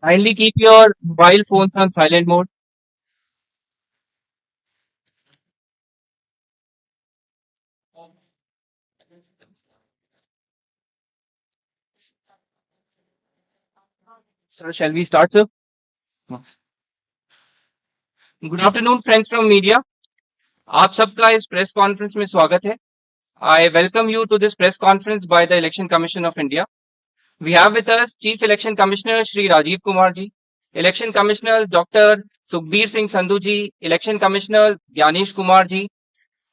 Kindly keep your mobile phones on silent mode. Sir, shall we start, sir? Yes. Good afternoon, friends from media. आप सबका इस press conference में स्वागत है. I welcome you to this press conference by the Election Commission of India. We have with us Chief Election Commissioner Shri Rajiv Kumar ji, Election Commissioners Dr. Sukhbir Singh Sandhu ji, Election Commissioner Gyanish Kumar ji.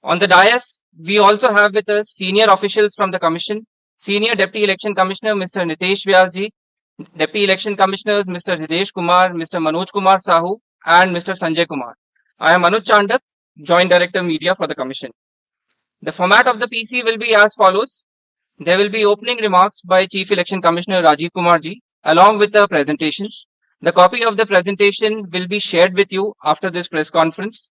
On the dais, we also have with us senior officials from the Commission, Senior Deputy Election Commissioner Mr. Nitesh Vyas ji, Deputy Election Commissioners Mr. Hitesh Kumar, Mr. Manoj Kumar Sahu, and Mr. Sanjay Kumar. I am Anuj Chandak, Joint Director Media for the Commission. The format of the PC will be as follows. There will be opening remarks by Chief Election Commissioner Rajiv Kumar ji, along with a presentation. The copy of the presentation will be shared with you after this press conference.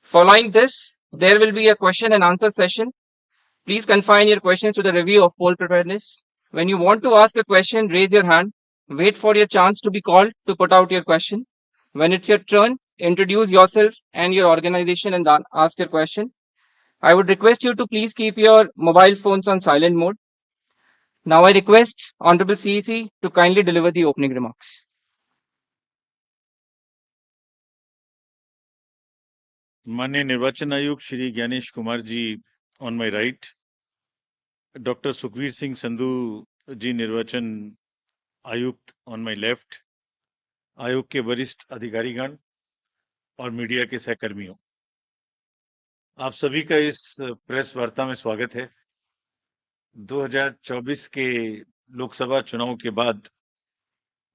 Following this, there will be a question and answer session. Please confine your questions to the review of poll preparedness. When you want to ask a question, raise your hand. Wait for your chance to be called to put out your question. When it's your turn, introduce yourself and your organization and ask your question. I would request you to please keep your mobile phones on silent mode. Now I request Honorable CEC to kindly deliver the opening remarks. माननीय निर्वाचन आयुक्त Shri Gyanesh Kumar ji on my right, doctor Sukhbir Singh Sandhu ji निर्वाचन आयुक्त on my left, आयोग के वरिष्ठ अधिकारीगण और मीडिया के सहकर्मियों, आप सभी का इस प्रेस वार्ता में स्वागत है. 2024 के लोकसभा चुनाव के बाद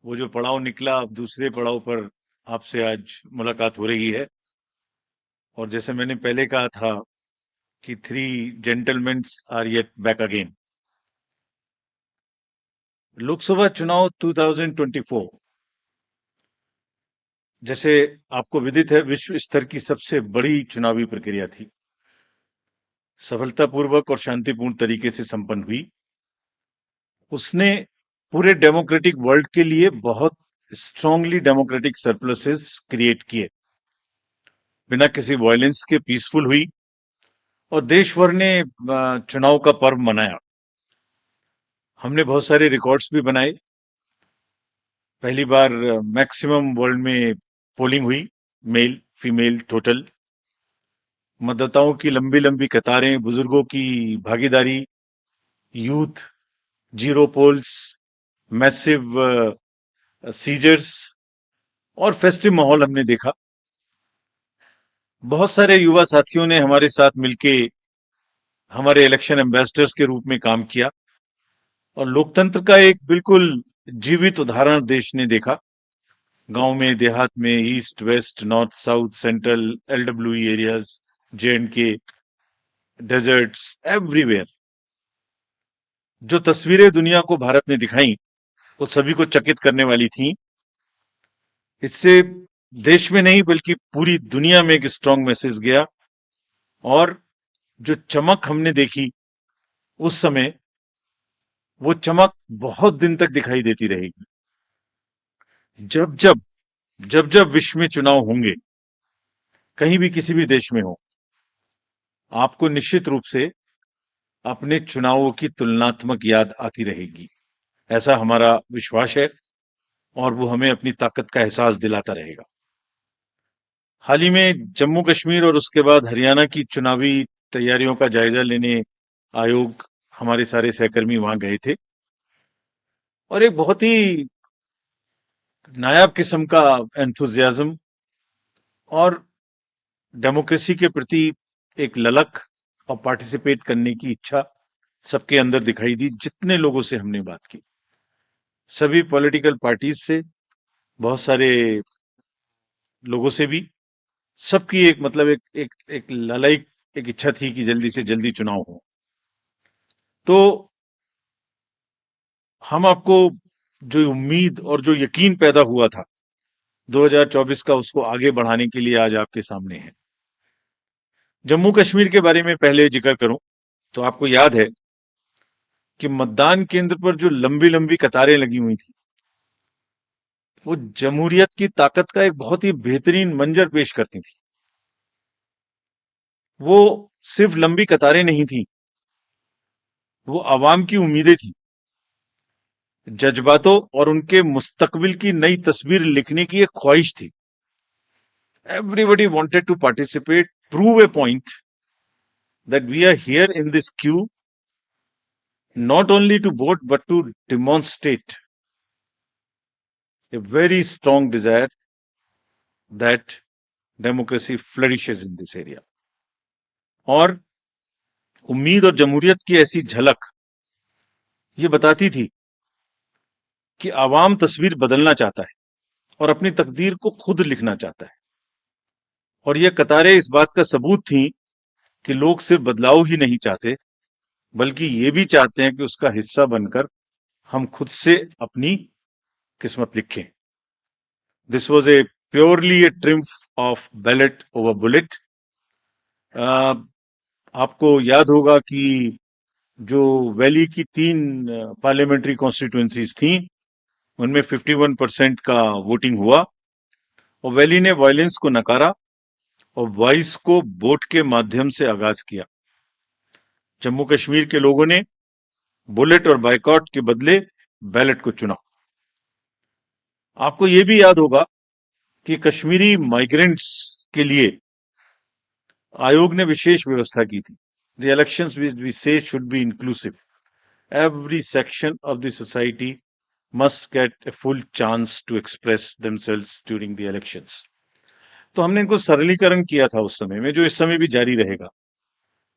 वो जो पड़ाव निकला, अब दूसरे पड़ाव पर आपसे आज मुलाकात हो रही है. और जैसे मैंने पहले कहा था कि 3 gentleman are yet back again. Lok Sabha चुनाव 2024 जैसे आपको विदित है, विश्व स्तर की सबसे बड़ी चुनावी प्रक्रिया थी. सफलतापूर्वक और शांतिपूर्ण तरीके से संपन्न हुई. उसने पूरे डेमोक्रेटिक वर्ल्ड के लिए बहुत स्ट्रांगली डेमोक्रेटिक सरप्लसेस क्रिएट किए. बिना किसी वायलेंस के पीसफुल हुई और देश भर ने चुनाव का पर्व मनाया. हमने बहुत सारे रिकॉर्ड्स भी बनाए. पहली बार मैक्सिमम वर्ल्ड में पोलिंग हुई, मेल फीमेल टोटल. मतदाताओं की लंबी लंबी कतारें, बुजुर्गों की भागीदारी, youth, zero polls, massive seizures और फेस्टिव माहौल हमने देखा. बहुत सारे युवा साथियों ने हमारे साथ मिलके हमारे इलेक्शन एम्बेसडर्स के रूप में काम किया और लोकतंत्र का एक बिल्कुल जीवित उदाहरण देश ने देखा. गांव में, देहात में, east west north south central LWE areas, J&K, deserts, everywhere जो तस्वीरें दुनिया को भारत ने दिखाई वो सभी को चकित करने वाली थी. इससे देश में नहीं बल्कि पूरी दुनिया में एक स्ट्रांग मैसेज गया. और जो चमक हमने देखी उस समय, वो चमक बहुत दिन तक दिखाई देती रहेगी. जब जब विश्व में चुनाव होंगे, कहीं भी किसी भी देश में हो, आपको निश्चित रूप से अपने चुनावों की तुलनात्मक याद आती रहेगी. ऐसा हमारा विश्वास है और वो हमें अपनी ताकत का एहसास दिलाता रहेगा. हाल ही में जम्मू कश्मीर और उसके बाद हरियाणा की चुनावी तैयारियों का जायजा लेने आयोग, हमारे सारे सहकर्मी वहां गए थे और एक बहुत ही नायाब किस्म का एंथुजियाज्म और डेमोक्रेसी के प्रति एक ललक और पार्टिसिपेट करने की इच्छा सबके अंदर दिखाई दी. जितने लोगों से हमने बात की, सभी पॉलिटिकल पार्टीज से, बहुत सारे लोगों से भी, सबकी एक मतलब एक ललाइक एक इच्छा थी कि जल्दी से जल्दी चुनाव हो. तो हम आपको जो उम्मीद और जो यकीन पैदा हुआ था 2024 का, उसको आगे बढ़ाने के लिए आज आपके सामने है. जम्मू कश्मीर के बारे में पहले जिक्र करूं तो आपको याद है कि मतदान केंद्र पर जो लंबी लंबी कतारें लगी हुई थी, वो जमहूरियत की ताकत का एक बहुत ही बेहतरीन मंजर पेश करती थी। वो सिर्फ लंबी कतारें नहीं थी, वो आवाम की उम्मीदें थी, जज्बातों और उनके मुस्तकबिल की नई तस्वीर लिखने की एक ख्वाहिश थी। Everybody wanted to participate, prove a point that we are here in this queue not only to vote but to demonstrate a very strong desire that democracy flourishes in this area. और उम्मीद और जमहूरियत की ऐसी झलक ये बताती थी कि आवाम तस्वीर बदलना चाहता है और अपनी तकदीर को खुद लिखना चाहता है। और ये कतारें इस बात का सबूत थी कि लोग सिर्फ बदलाव ही नहीं चाहते, बल्कि ये भी चाहते हैं कि उसका हिस्सा बनकर हम खुद से अपनी किस्मत लिखें। This was a purely A triumph of ballot over bullet. आपको याद होगा कि जो वैली की 3 पार्लियामेंट्री कॉन्स्टिट्यूएंसीज थी, उनमें 51% का वोटिंग हुआ और वैली ने वायलेंस को नकारा और वॉइस को वोट के माध्यम से आगाज किया। जम्मू कश्मीर के लोगों ने बुलेट और बाइकॉट के बदले बैलेट को चुना। आपको यह भी याद होगा कि कश्मीरी माइग्रेंट्स के लिए आयोग ने विशेष व्यवस्था की थी। The elections we say should be inclusive. Every section of the society must get a full chance to express themselves during the elections. तो हमने इनको सरलीकरण किया था उस समय में, जो इस समय भी जारी रहेगा।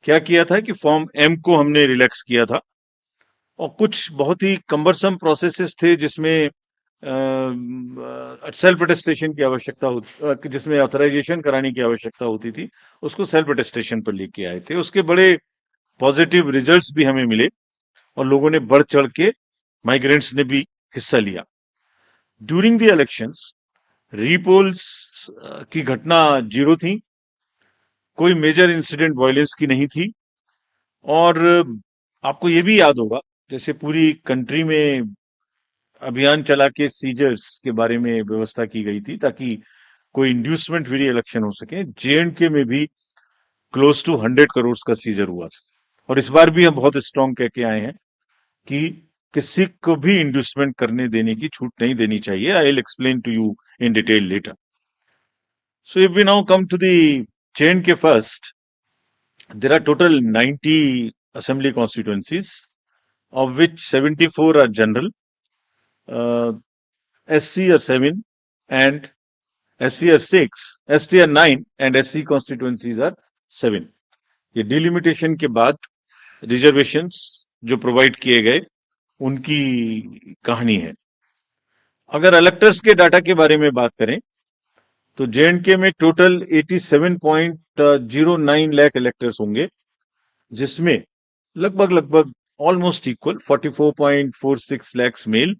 क्या किया था कि फॉर्म एम को हमने रिलैक्स किया था और कुछ बहुत ही कम्बरसम प्रोसेसेस थे जिसमें सेल्फ अटेस्टेशन की आवश्यकता जिसमें ऑथराइजेशन कराने की आवश्यकता होती थी, उसको सेल्फ अटेस्टेशन पर लेके आए थे। उसके बड़े पॉजिटिव रिजल्ट्स भी हमें मिले और लोगों ने बढ़ चढ़ के, माइग्रेंट्स ने भी हिस्सा लिया। ड्यूरिंग द इलेक्शंस रीपोल्स की घटना 0 थी, कोई मेजर इंसिडेंट वायलेंस की नहीं थी। और आपको ये भी याद होगा, जैसे पूरी कंट्री में अभियान चला के सीजर्स के बारे में व्यवस्था की गई थी ताकि कोई इंड्यूसमेंट फ्री इलेक्शन हो सके। जे&के में भी क्लोज टू 100 करोड़ का सीजर हुआ था। और इस बार भी हम बहुत स्ट्रांग कह के आए हैं कि किसी को भी इंड्यूसमेंट करने देने की छूट नहीं देनी चाहिए। I will explain to you in detail later. So if we now come to the J&K first, there are total 90 assembly constituencies, of which 74 are general, SC are 7 and SC are 6, ST are 9 and SC constituencies are 7. ये delimitation के बाद reservations जो provide किए गए उनकी कहानी है। अगर इलेक्टर्स के डाटा के बारे में बात करें तो जे&के में टोटल 87.09 लाख इलेक्टर्स होंगे, जिसमें लगभग ऑलमोस्ट इक्वल 44.46 लाख मेल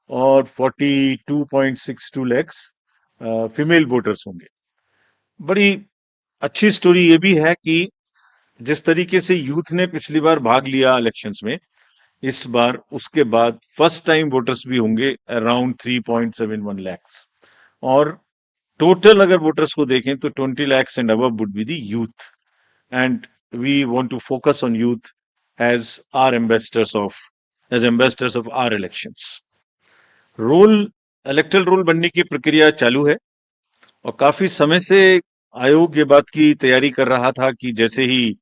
और 42.62 लाख फीमेल वोटर्स होंगे। बड़ी अच्छी स्टोरी ये भी है कि जिस तरीके से यूथ ने पिछली बार भाग लिया इलेक्शंस में, इस बार उसके बाद फर्स्ट टाइम वोटर्स भी होंगे अराउंड 3.71 लाख। और टोटल अगर वोटर्स को देखें तो 20 lakhs and above would be the youth, and we want to focus on youth as ambassadors of our elections. Electoral roll बनने की प्रक्रिया चालू है और काफी समय से आयोग ये बात की तैयारी कर रहा था कि जैसे ही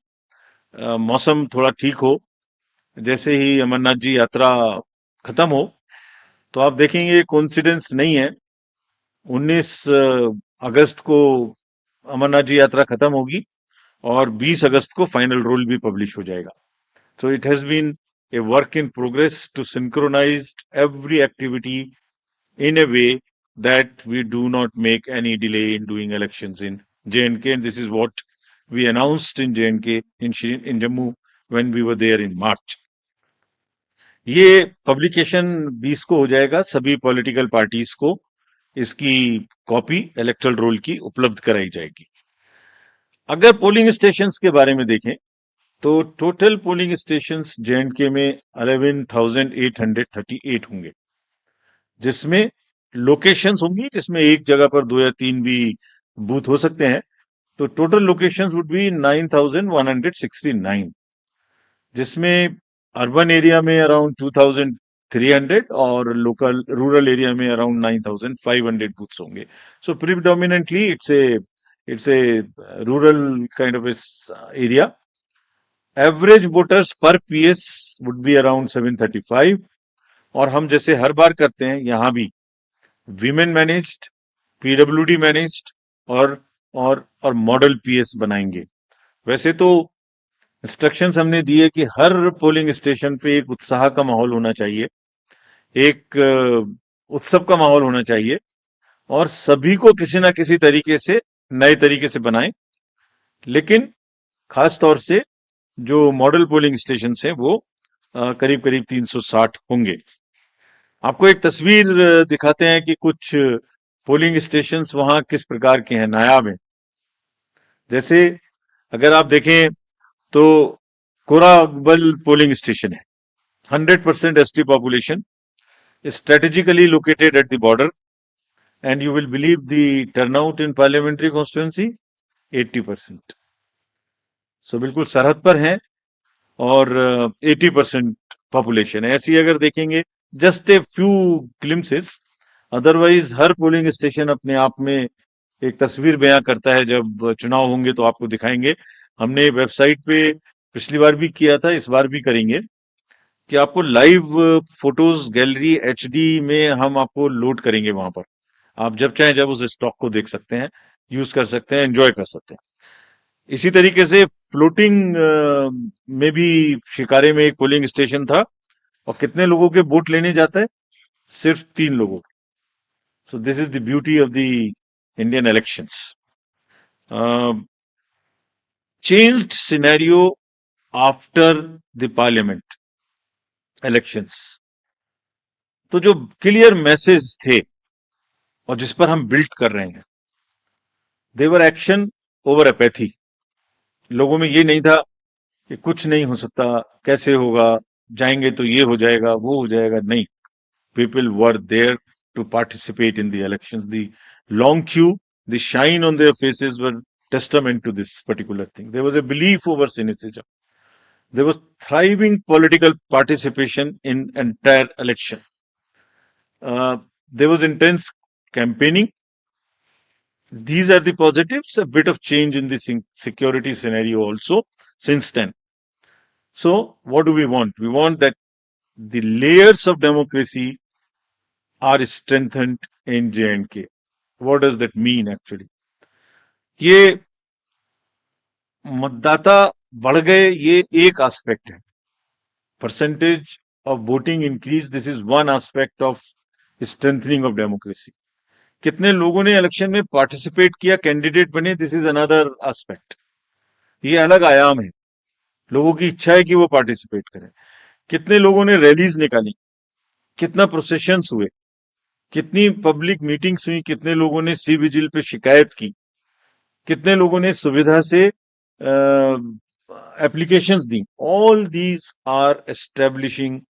मौसम थोड़ा ठीक हो, जैसे ही अमरनाथ जी यात्रा खत्म हो, तो आप देखेंगे कोइंसिडेंस नहीं है, 19 अगस्त को अमरनाथ जी यात्रा खत्म होगी और 20 अगस्त को फाइनल रोल भी पब्लिश हो जाएगा। So it has been a work in progress to synchronize every activity in a way that we do not make any delay in doing elections in J&K, and this is what we announced in J&K in Jammu when we were there in March. ये publication 20 को हो जाएगा। सभी political parties को इसकी copy electoral role की उपलब्ध कराई जाएगी। अगर पोलिंग स्टेशंस के बारे में देखें तो टोटल पोलिंग स्टेशंस जे&के में 11,838 होंगे, जिसमें लोकेशंस होंगी, जिसमें एक जगह पर 2 या 3 भी बूथ हो सकते हैं। तो टोटल लोकेशंस वुड बी 9,169, जिसमें अर्बन एरिया में अराउंड 2,300 और लोकल रूरल एरिया में अराउंड 9,500 बूथ्स होंगे। So predominantly it's a rural kind of area. Average voters per PS would be around 735, और हम जैसे हर बार करते हैं यहां भी वीमेन मैनेज्ड, पीडब्ल्यूडी मैनेज्ड और मॉडल पीएस बनाएंगे। वैसे तो इंस्ट्रक्शंस हमने दिए कि हर पोलिंग स्टेशन पे एक उत्साह का माहौल होना चाहिए, एक उत्सव का माहौल होना चाहिए, और सभी को किसी ना किसी तरीके से नए तरीके से बनाएं। लेकिन खास तौर से जो मॉडल पोलिंग स्टेशन हैं वो करीब करीब 360 होंगे। आपको एक तस्वीर दिखाते हैं कि कुछ पोलिंग स्टेशंस वहां किस प्रकार के हैं, नायाब हैं। जैसे अगर आप देखें तो कोराबल पोलिंग स्टेशन है, 100% ST population, strategically located at the border, and you will believe the turnout in parliamentary constituency 80%। सो बिल्कुल सरहद पर है और 80% पॉपुलेशन है। ऐसी अगर देखेंगे just a few glimpses, otherwise her polling station अपने आप में एक तस्वीर बयां करता है। जब चुनाव होंगे तो आपको दिखाएंगे। हमने वेबसाइट पे पिछली बार भी किया था, इस बार भी करेंगे कि आपको लाइव फोटोज गैलरी एचडी में हम आपको लोड करेंगे वहां पर। आप जब चाहें जब उस स्टॉक को देख सकते हैं, यूज कर सकते हैं, एंजॉय कर सकते हैं। इसी तरीके से फ्लोटिंग में भी शिकारे में एक पोलिंग स्टेशन था, और कितने लोगों के वोट लेने जाता है? सिर्फ 3 लोगों। So this is the beauty of the Indian elections. Changed scenario after the parliament elections. तो जो क्लियर मैसेज थे और जिस पर हम बिल्ड कर रहे हैं, देवर एक्शन ओवर एपैथी। लोगों में ये नहीं था कि कुछ नहीं हो सकता, कैसे होगा, जाएंगे तो ये हो जाएगा, वो हो जाएगा। नहीं, people were there to participate in the elections. The long queue, the shine on their faces were testament to this particular thing. There was a belief over cynicism. There was thriving political participation in entire election. There was intense campaigning. These are the positives. A bit of change in the security scenario also since then. So what do we want? We want that the layers of democracy are strengthened in J&K. What does that mean actually? ये मतदाता बढ़ गए, ये एक aspect है। Percentage of voting increase, this is one aspect of strengthening of democracy. कितने लोगों ने इलेक्शन में पार्टिसिपेट किया, कैंडिडेट बने, दिस इज अनदर एस्पेक्ट। ये अलग आयाम है। लोगों की इच्छा है कि वो पार्टिसिपेट करें। कितने लोगों ने रैलीज निकाली, कितना प्रोसेशंस हुए, कितनी पब्लिक मीटिंग्स हुई, कितने लोगों ने सी विजिल पे शिकायत की, कितने लोगों ने सुविधा से एप्लीकेशंस दी। All these are establishing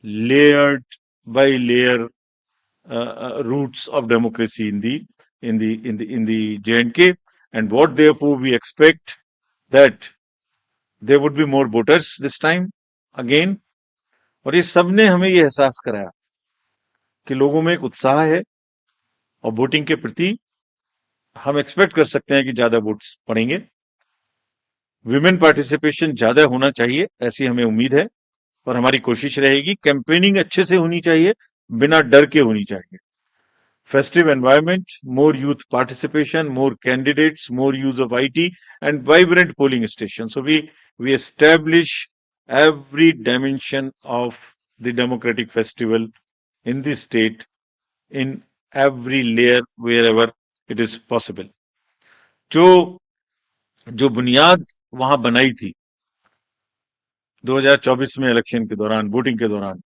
layered by layer roots of democracy in the J&K, and what therefore we expect that there would be more voters this time again। और ये सब ने हमें ये एहसास कराया कि लोगों में एक उत्साह है, और वोटिंग के प्रति हम एक्सपेक्ट कर सकते हैं कि ज्यादा वोट्स पड़ेंगे। विमेन पार्टिसिपेशन ज्यादा होना चाहिए, ऐसी हमें उम्मीद है, और हमारी कोशिश रहेगी। कैंपेनिंग अच्छे से होनी चाहिए, बिना डर के होनी चाहिए। Festive environment, more youth participation, more candidates, more use of IT, and vibrant polling stations. So we establish every dimension of the democratic festival in the state, in every layer wherever it is possible. जो बुनियाद वहां बनाई थी 2024 में election के दौरान, voting के दौरान,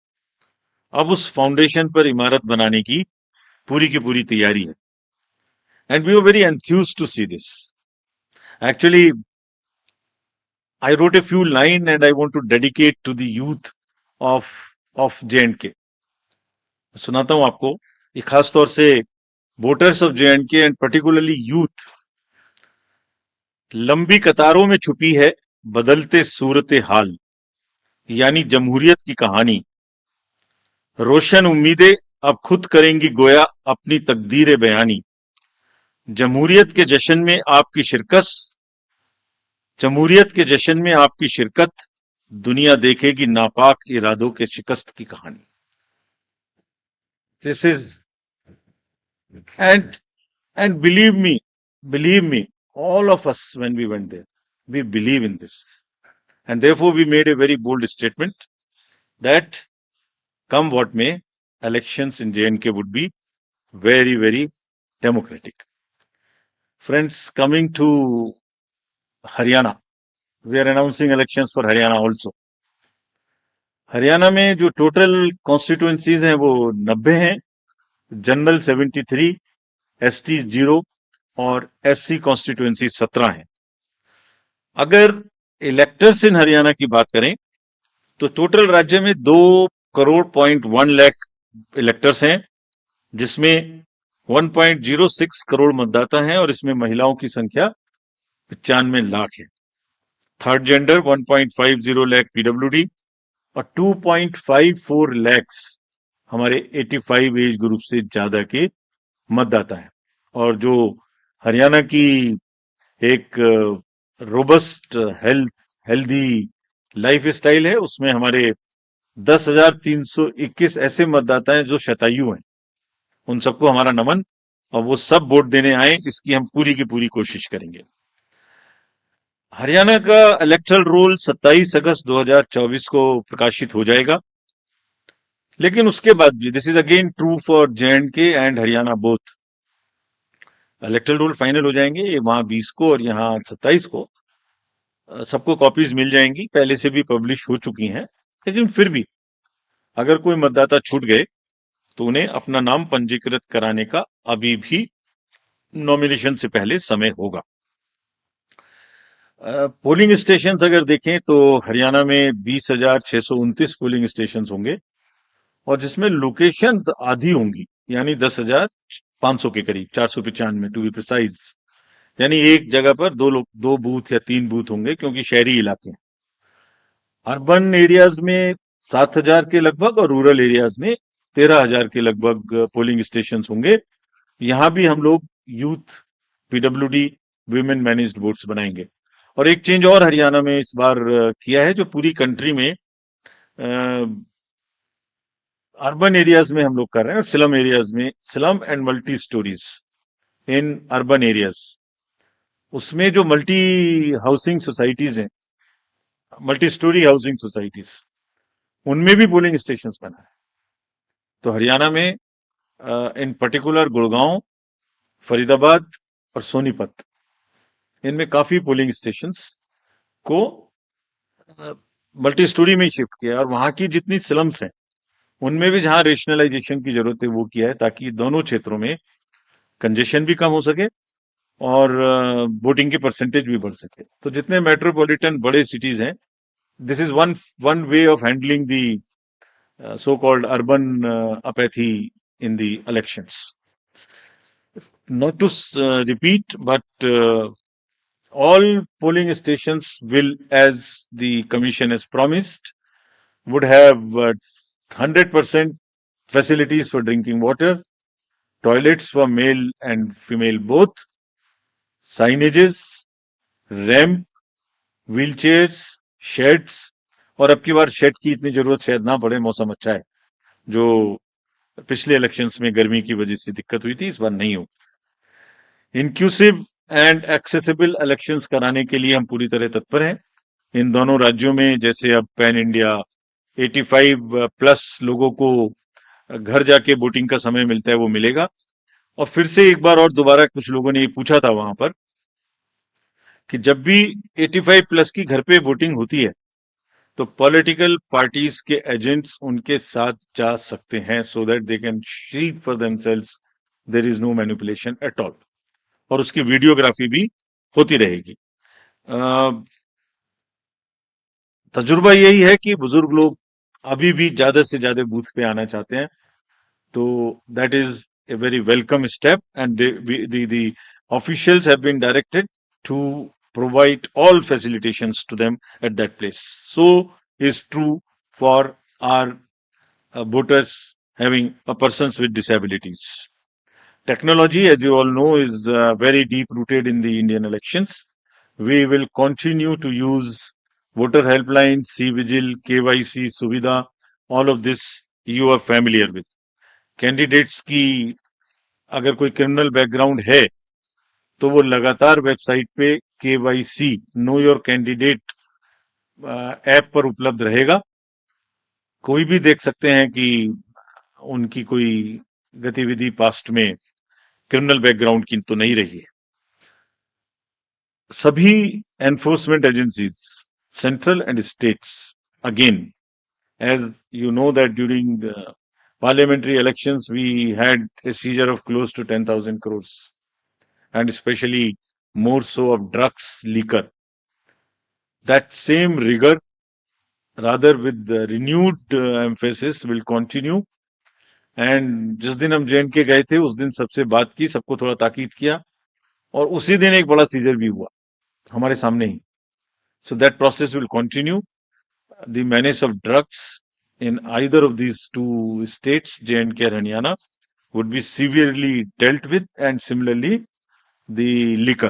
अब उस फाउंडेशन पर इमारत बनाने की पूरी की पूरी तैयारी है। And we were very enthused to see this. Actually, I wrote a few lines and I want to dedicate to the youth of J&K. सुनाता हूं आपको, ये खास तौर से voters of J&K and particularly youth. लंबी कतारों में छुपी है बदलते सूरत हाल, यानी जमहूरियत की कहानी। रोशन उम्मीदें अब खुद करेंगी गोया अपनी तकदीर बयानी। जमहूरियत के जश्न में आपकी शिरकत, जमहूरियत के जश्न में आपकी शिरकत, दुनिया देखेगी नापाक इरादों के शिकस्त की कहानी। This is and believe me, all of us when we went there, we believe in this, and therefore we made a very bold statement that come what may, elections in J&K would be very, very democratic. Friends, coming to Haryana, we are announcing elections for Haryana also. Haryana में जो total constituencies हैं वो 90 हैं, general 73, ST 0 और SC constituency 17 हैं। अगर electors इन हरियाणा की बात करें तो टोटल राज्य में 2.1 लाख इलेक्टर्स हैं, जिसमें 1.06 करोड़ मतदाता हैं और इसमें महिलाओं की संख्या 95 लाख है। थर्ड जेंडर 1.50 लाख पीडब्ल्यूडी और 2.54 लैक्स हमारे 85 एज ग्रुप से ज्यादा के मतदाता हैं। और जो हरियाणा की एक रोबस्ट हेल्दी लाइफ स्टाइल है, उसमें हमारे 10,321 ऐसे मतदाता हैं जो शतायु हैं। उन सबको हमारा नमन, और वो सब वोट देने आए, इसकी हम पूरी की पूरी कोशिश करेंगे। हरियाणा का इलेक्टरल रोल 27 अगस्त 2024 को प्रकाशित हो जाएगा, लेकिन उसके बाद भी this is again true for J&K and Haryana both. Electoral roll final हो जाएंगे, वहां 20 को और यहाँ 27 को। सबको कॉपीज मिल जाएंगी, पहले से भी पब्लिश हो चुकी हैं, लेकिन फिर भी अगर कोई मतदाता छूट गए तो उन्हें अपना नाम पंजीकृत कराने का अभी भी नॉमिनेशन से पहले समय होगा। पोलिंग स्टेशन अगर देखें तो हरियाणा में 20,629 पोलिंग स्टेशन होंगे, और जिसमें लोकेशन आधी होंगी, यानी 10,500 के करीब, 495 टू बी प्रिसाइज। यानी एक जगह पर दो बूथ या 3 बूथ होंगे, क्योंकि शहरी इलाके हैं। अर्बन एरियाज में 7,000 के लगभग और रूरल एरियाज में 13,000 के लगभग पोलिंग स्टेशन होंगे। यहां भी हम लोग youth, PWD, women managed votes बनाएंगे। और एक चेंज और हरियाणा में इस बार किया है, जो पूरी कंट्री में अर्बन एरियाज में हम लोग कर रहे हैं, और स्लम एरियाज में, slum and multi stories in urban areas, उसमें जो मल्टी हाउसिंग सोसाइटीज हैं, मल्टी स्टोरी हाउसिंग सोसाइटीज, उनमें भी पोलिंग स्टेशन बना है। तो हरियाणा में इन पर्टिकुलर गुड़गांव, फरीदाबाद और सोनीपत, इनमें काफी पोलिंग स्टेशंस को मल्टी स्टोरी में शिफ्ट किया, और वहां की जितनी स्लम्स हैं उनमें भी जहां रेशनलाइजेशन की जरूरत है वो किया है, ताकि दोनों क्षेत्रों में कंजेशन भी कम हो सके और वोटिंग की परसेंटेज भी बढ़ सके। तो जितने मेट्रोपॉलिटन बड़े सिटीज हैं, this is one way of handling the so called urban apathy in the elections. Not to repeat, but all polling stations will, as the commission has promised, would have 100% facilities for drinking water, toilets for male and female both, signages, ramp, wheelchairs, sheds, और अब की बार shade की इतनी जरूरत शायद ना पड़े, मौसम अच्छा है। जो पिछले इलेक्शंस में गर्मी की वजह से दिक्कत हुई थी, इस बार नहीं हो। इंक्लूसिव एंड एक्सेसिबल इलेक्शंस कराने के लिए हम पूरी तरह तत्पर हैं। इन दोनों राज्यों में जैसे अब पैन इंडिया 85 प्लस लोगों को घर जाके वोटिंग का समय मिलता है, वो मिलेगा। और फिर से एक बार और दोबारा कुछ लोगों ने ये पूछा था वहां पर कि जब भी 85 प्लस की घर पे वोटिंग होती है तो पॉलिटिकल पार्टीज के एजेंट्स उनके साथ जा सकते हैं, so that they can see for themselves there is no manipulation at all, और उसकी वीडियोग्राफी भी होती रहेगी। तजुर्बा यही है कि बुजुर्ग लोग अभी भी ज्यादा से ज्यादा बूथ पे आना चाहते हैं, तो that is a very welcome step, and the officials have been directed to provide all facilitations to them at that place. So is true for our voters having persons with disabilities. Technology, as you all know, is very deep rooted in the Indian elections. We will continue to use voter helpline, C-Vigil, KYC, Suvidha. All of this you are familiar with. Candidates की अगर कोई criminal background है तो वो लगातार website पे KYC know your candidate app पर उपलब्ध रहेगा। कोई भी देख सकते हैं कि उनकी कोई गतिविधि पास्ट में क्रिमिनल बैकग्राउंड की तो नहीं रही है। सभी enforcement agencies, central and states, again, as you know that during parliamentary elections we had a seizure of close to 10,000 crores, and especially more so of drugs, liquor. That same rigor, rather with the renewed emphasis, will continue. And जिस दिन हम JNK गए थे उस दिन सबसे बात की, सबको थोड़ा ताकीद किया, और उसी दिन एक बड़ा सीजर भी हुआ हमारे सामने ही. So that process will continue. The menace of drugs in either of these two states, J&K and Haryana, would be severely dealt with, and similarly the liquor.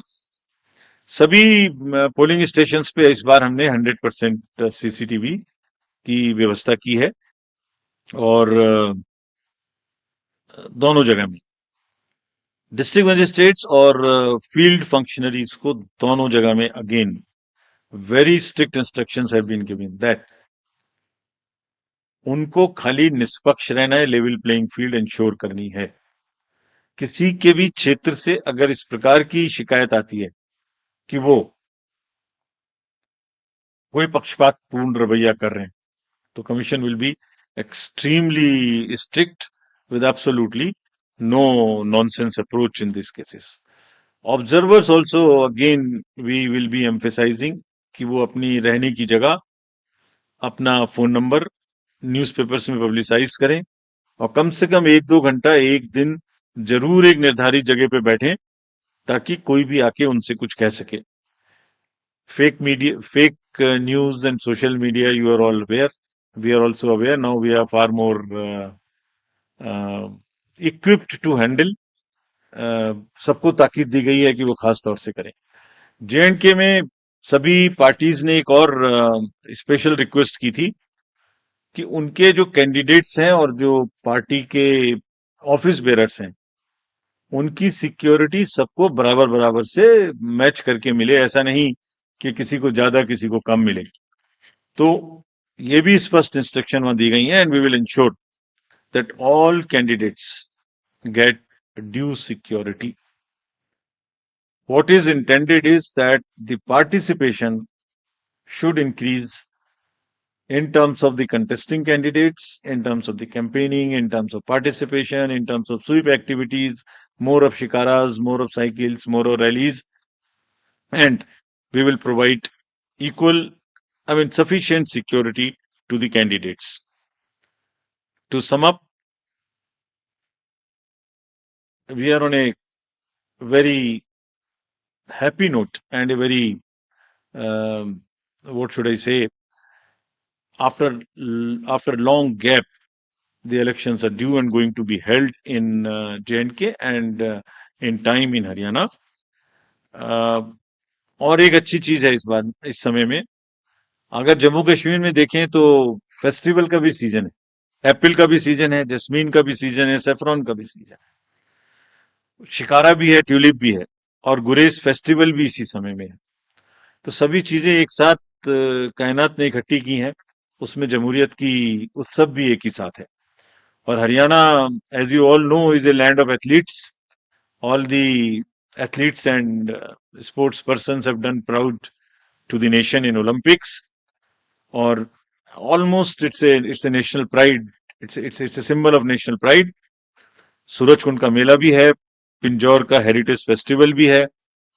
सभी पोलिंग स्टेशंस पे इस बार हमने 100% सीसीटीवी की व्यवस्था की है, और दोनों जगह में डिस्ट्रिक्ट मजिस्ट्रेट्स और फील्ड फंक्शनरीज को दोनों जगह में again very strict instructions have been given that उनको खाली निष्पक्ष रहना है, लेवल प्लेइंग फील्ड इंश्योर करनी है। किसी के भी क्षेत्र से अगर इस प्रकार की शिकायत आती है कि वो कोई पक्षपातपूर्ण रवैया कर रहे हैं, तो commission will be extremely strict with absolutely no nonsense approach in these cases. Observers also, again, we will be emphasizing कि वो अपनी रहने की जगह, अपना फोन नंबर न्यूज़पेपर्स में पब्लिसाइज करें, और कम से कम 1-2 घंटा एक दिन जरूर एक निर्धारित जगह पे बैठें, ताकि कोई भी आके उनसे कुछ कह सके. Fake media, fake news and social media, you are all aware. We are also aware. Now we are far more equipped to handle. सबको ताकीद दी गई है कि वो खास तौर से करें. J&K में सभी पार्टीज ने एक और स्पेशल रिक्वेस्ट की थी कि उनके जो कैंडिडेट्स हैं और जो पार्टी के ऑफिस बेरर्स हैं, उनकी सिक्योरिटी सबको बराबर बराबर से मैच करके मिले, ऐसा नहीं कि किसी को ज्यादा किसी को कम मिले. तो ये भी स्पष्ट इंस्ट्रक्शन वहां दी गई हैं, and we will ensure that all candidates get due security. What is intended is that the participation should increase in terms of the contesting candidates, in terms of the campaigning, in terms of participation, in terms of sweep activities, more of shikaras, more of cycles, more of rallies, and we will provide sufficient security to the candidates. To sum up, we are on a very happy note and a very, what should I say, after a long gap, the elections are due and going to be held in J&K and in time in Haryana. और एक अच्छी चीज है इस बार, इस समय में, अगर जम्मू कश्मीर में देखें तो फेस्टिवल का भी सीजन है, एप्पल का भी सीजन है, जस्मीन का भी सीजन है, सेफ्रॉन का भी सीजन है, शिकारा भी है, ट्यूलिप भी है, और गुरेज फेस्टिवल भी इसी समय में है. तो सभी चीजें एक साथ कायनात ने इकट्ठी की हैं, उसमें जमहूरियत की उत्सव भी एक ही साथ है. और Haryana, as you all know, is a land of athletes. All the athletes and sports persons have done proud to the nation in Olympics, or almost it's a national pride. It's a symbol of national pride. Surajkund का मेला भी है, पिंजौर का heritage festival भी है,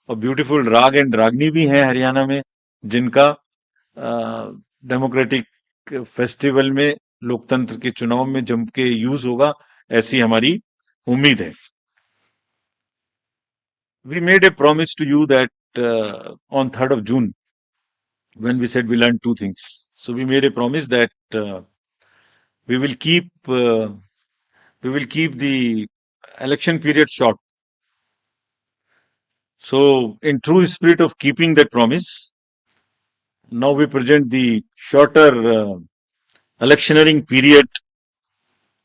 और beautiful राग and रागनी भी है हरियाणा में, जिनका डेमोक्रेटिक फेस्टिवल में, लोकतंत्र के चुनाव में जम के यूज होगा, ऐसी हमारी उम्मीद है. We made a promise to you that on 3rd of June, when we said we learned two things. So we made a promise that we will keep the election period short. So, in true spirit of keeping that promise, now we present the shorter electioneering period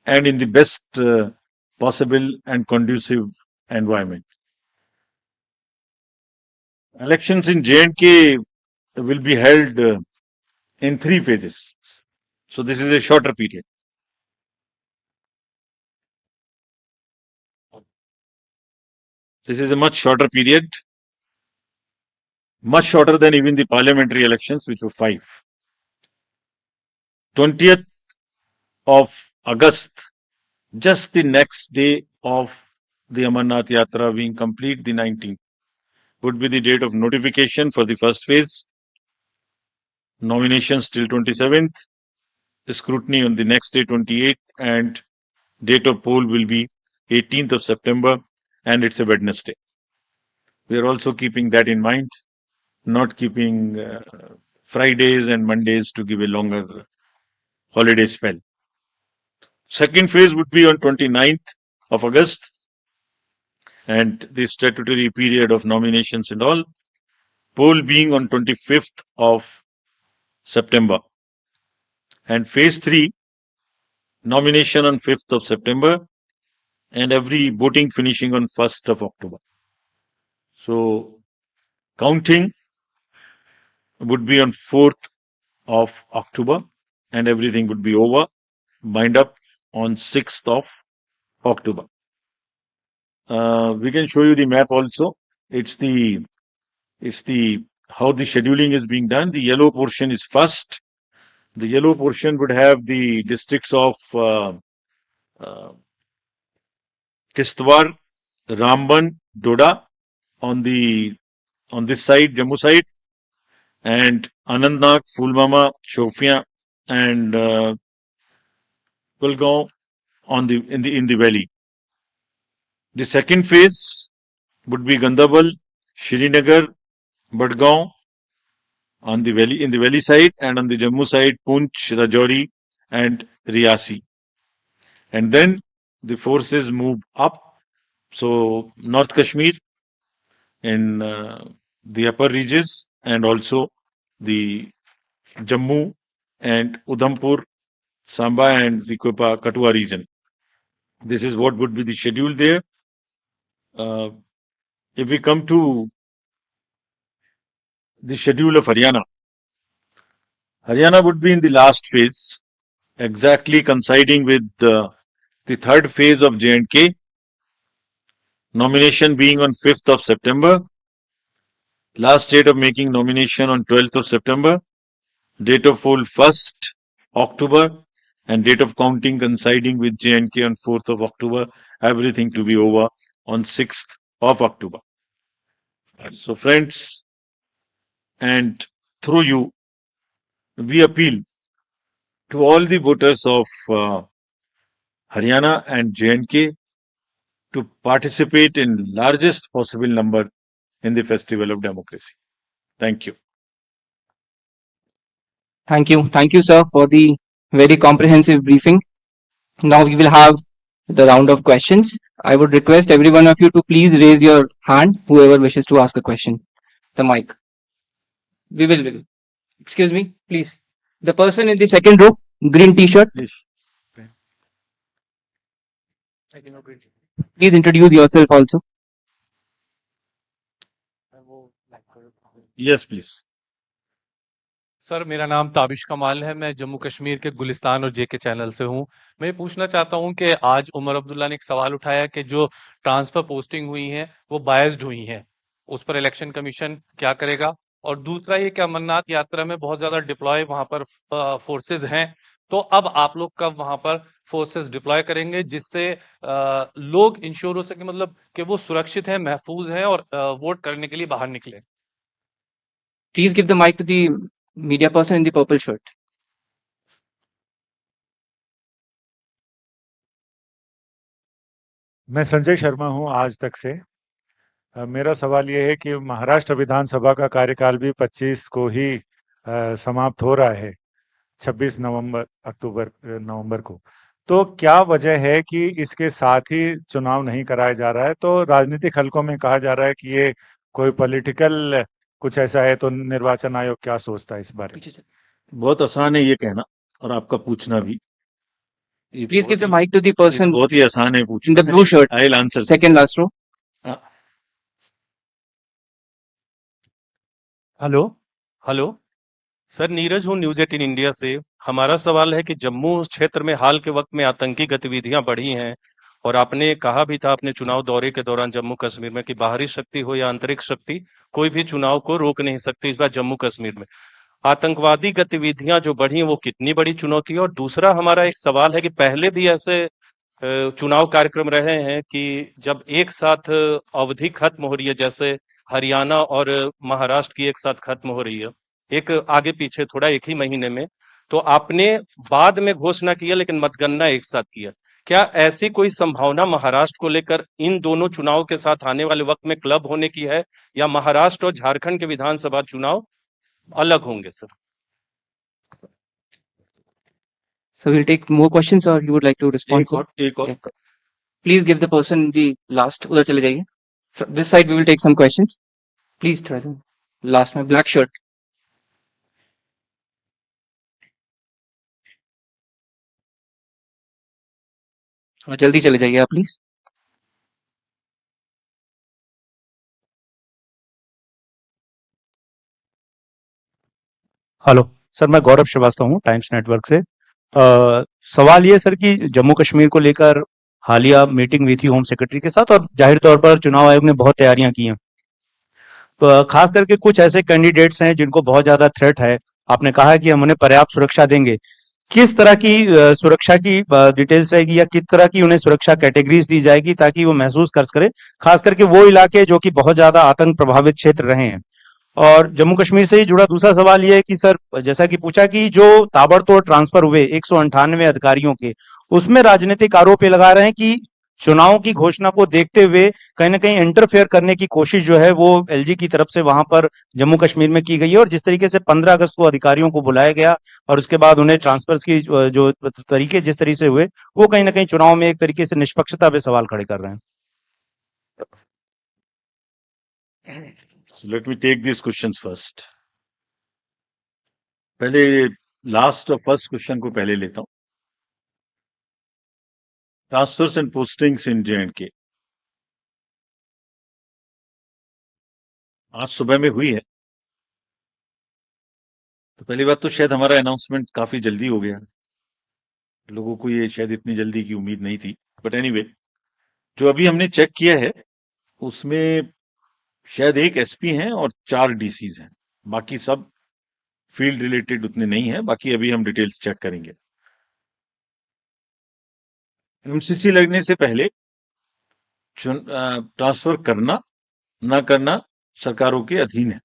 and in the best possible and conducive environment. Elections in J&K will be held in 3 phases. So, this is a shorter period. This is a much shorter period, much shorter than even the parliamentary elections, which were 5. 20th of August, just the next day of the Amarnath Yatra being complete, the 19th, would be the date of notification for the first phase, nominations till 27th, scrutiny on the next day 28th, and date of poll will be 18th of September, and it's a Wednesday. We are also keeping that in mind, not keeping Fridays and Mondays to give a longer holiday spell. Second phase would be on 29th of August, and the statutory period of nominations and all, poll being on 25th of September. And phase 3, nomination on 5th of September, and every voting finishing on 1st of October. So, counting would be on 4th of October, and everything would be over, bind up on 6th of October. We can show you the map also. It's the how the scheduling is being done. The yellow portion is first. The yellow portion would have the districts of Kishtwar, Ramban, Doda on this side, Jammu side, and Anandnag, Pulwama, Shopian, and Kulgaon in the valley. The second phase would be Gandabal, Srinagar, Badgaon on the valley, in the valley side, and on the Jammu side, Poonch, Rajouri, and Riyasi. And then the forces move up. So North Kashmir in the upper reaches, and also the Jammu and Udhampur, Samba, and the Katua region. This is what would be the schedule there. If we come to the schedule of Haryana, Haryana would be in the last phase, exactly coinciding with the third phase of J&K, nomination being on 5th of September, last date of making nomination on 12th of September, date of poll 1st October, and date of counting coinciding with J&K on 4th of October, everything to be over on 6th of October. So friends, and through you, we appeal to all the voters of Haryana and J&K to participate in largest possible number in the festival of democracy. Thank you. Thank you. Thank you, sir, for the very comprehensive briefing. Now we will have the round of questions. I would request every one of you to please raise your hand, whoever wishes to ask a question. The mic. We will. Excuse me, please. The person in the second row, green t-shirt, Please. please introduce yourself also. Yes, please. Sir मेरा नाम ताबिश कमाल है। मैं जम्मू कश्मीर के गुलिस्तान और जेके channel से हूं। मैं ये पूछना चाहता हूं कि आज उमर अब्दुल्ला ने एक सवाल उठाया कि जो ट्रांसफर पोस्टिंग हुई हैं वो बायस्ड हुई हैं, उस पर इलेक्शन कमीशन क्या करेगा? और दूसरा ये कि अमरनाथ यात्रा में बहुत ज्यादा डिप्लॉय वहां पर फोर्सेस हैं, तो अब आप लोग कब वहां पर फोर्सेस डिप्लॉय करेंगे जिससे लोग इंश्योर हो सके, मतलब कि वो सुरक्षित हैं, महफूज हैं और वोट करने के लिए बाहर निकले? Please give the mic to the Media person in the purple shirt. मैं संजय शर्मा हूं आज तक से। मेरा सवाल ये है कि महाराष्ट्र विधानसभा का कार्यकाल भी 25 को ही समाप्त हो रहा है, 26 नवंबर को। तो क्या वजह है कि इसके साथ ही चुनाव नहीं कराया जा रहा है? तो राजनीतिक हलकों में कहा जा रहा है कि ये कोई पॉलिटिकल कुछ ऐसा है, तो निर्वाचन आयोग क्या सोचता है इस बारे में? पीछे से. बहुत आसान है ये कहना और आपका पूछना भी। ये तो Please give बहुत the he mic to the ये तो person बहुत ही आसान है in पूछना। the blue shirt, I will answer. second last row. Hello hello sir, Neeraj हूँ न्यूज 18 इंडिया से। हमारा सवाल है कि जम्मू क्षेत्र में हाल के वक्त में आतंकी गतिविधियां बढ़ी हैं और आपने कहा भी था अपने चुनाव दौरे के दौरान जम्मू कश्मीर में कि बाहरी शक्ति हो या आंतरिक शक्ति, कोई भी चुनाव को रोक नहीं सकती। इस बार जम्मू कश्मीर में आतंकवादी गतिविधियां जो बढ़ी हैं वो कितनी बड़ी चुनौती है? और दूसरा हमारा एक सवाल है कि पहले भी ऐसे चुनाव कार्यक्रम रहे हैं कि जब एक साथ अवधि खत्म हो रही है, जैसे हरियाणा और महाराष्ट्र की एक साथ खत्म हो रही है, एक आगे पीछे थोड़ा एक ही महीने में, तो आपने बाद में घोषणा किया लेकिन मतगणना एक साथ किया। क्या ऐसी कोई संभावना महाराष्ट्र को लेकर इन दोनों चुनाव के साथ आने वाले वक्त में क्लब होने की है, या महाराष्ट्र और झारखंड के विधानसभा चुनाव अलग होंगे sir? So we'll take more questions, or you would like to respond, sir? एक और Yeah. Please give the person the last. उधर चले जाइए. From this side we will take some questions. Please try them. Last में black shirt. और जल्दी चले जाइए आप प्लीज. हेलो सर, मैं गौरव श्रीवास्तव हूँ टाइम्स नेटवर्क से। सवाल ये सर कि जम्मू कश्मीर को लेकर हालिया मीटिंग हुई थी होम सेक्रेटरी के साथ, और जाहिर तौर पर चुनाव आयोग ने बहुत तैयारियां की हैं। खास करके कुछ ऐसे कैंडिडेट्स हैं जिनको बहुत ज्यादा थ्रेट है। आपने कहा है कि हम उन्हें पर्याप्त सुरक्षा देंगे। किस तरह की सुरक्षा की डिटेल्स रहेगी, या किस तरह की उन्हें सुरक्षा कैटेगरीज दी जाएगी ताकि वो महसूस कर सके, खास करके वो इलाके जो कि बहुत ज्यादा आतंक प्रभावित क्षेत्र रहे हैं? और जम्मू कश्मीर से ही जुड़ा दूसरा सवाल ये है कि सर, जैसा कि पूछा कि जो ताबड़तोड़ ट्रांसफर हुए 198 अधिकारियों के, उसमें राजनीतिक आरोप ये लगा रहे हैं कि चुनाव की घोषणा को देखते हुए कहीं ना कहीं इंटरफेयर करने की कोशिश जो है वो एलजी की तरफ से वहां पर जम्मू कश्मीर में की गई है। और जिस तरीके से 15 अगस्त को अधिकारियों को बुलाया गया और उसके बाद उन्हें ट्रांसफर की जो तरीके जिस तरीके से हुए, वो कहीं ना कहीं चुनाव में एक तरीके से निष्पक्षता पे सवाल खड़े कर रहे हैं। So let me take these questions first. पहले लास्ट और फर्स्ट क्वेश्चन को पहले लेता हूं। Transfers and postings in J&K आज सुबह में हुई है। तो पहली बात तो शायद हमारा अनाउंसमेंट काफी जल्दी हो गया, लोगों को ये शायद इतनी जल्दी की उम्मीद नहीं थी। बट एनीवे, जो अभी हमने चेक किया है उसमें शायद एक एसपी हैं और 4 डीसीज हैं, बाकी सब फील्ड रिलेटेड उतने नहीं है। बाकी अभी हम डिटेल्स चेक करेंगे। एमसीसी लगने से पहले ट्रांसफर करना ना करना सरकारों के अधीन है,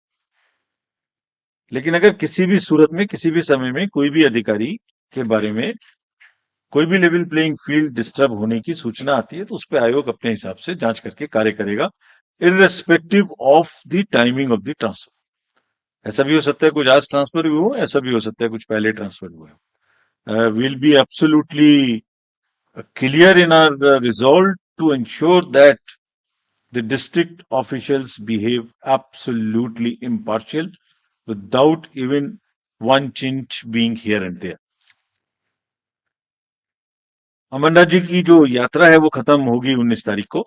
लेकिन अगर किसी भी सूरत में किसी भी समय में कोई भी अधिकारी के बारे में कोई भी लेवल प्लेइंग फील्ड डिस्टर्ब होने की सूचना आती है तो उस पर आयोग अपने हिसाब से जांच करके कार्य करेगा, irrespective of the timing of the transfer. ऐसा भी हो सकता है कुछ आज ट्रांसफर हुआ हो, ऐसा भी हो सकता है कुछ पहले ट्रांसफर हुआ है। Will be absolutely clear in our resolve to ensure that the district officials behave absolutely impartial without even one chinch being here and there. Amarnath ji की जो यात्रा है वो खत्म होगी 19 तारीख को।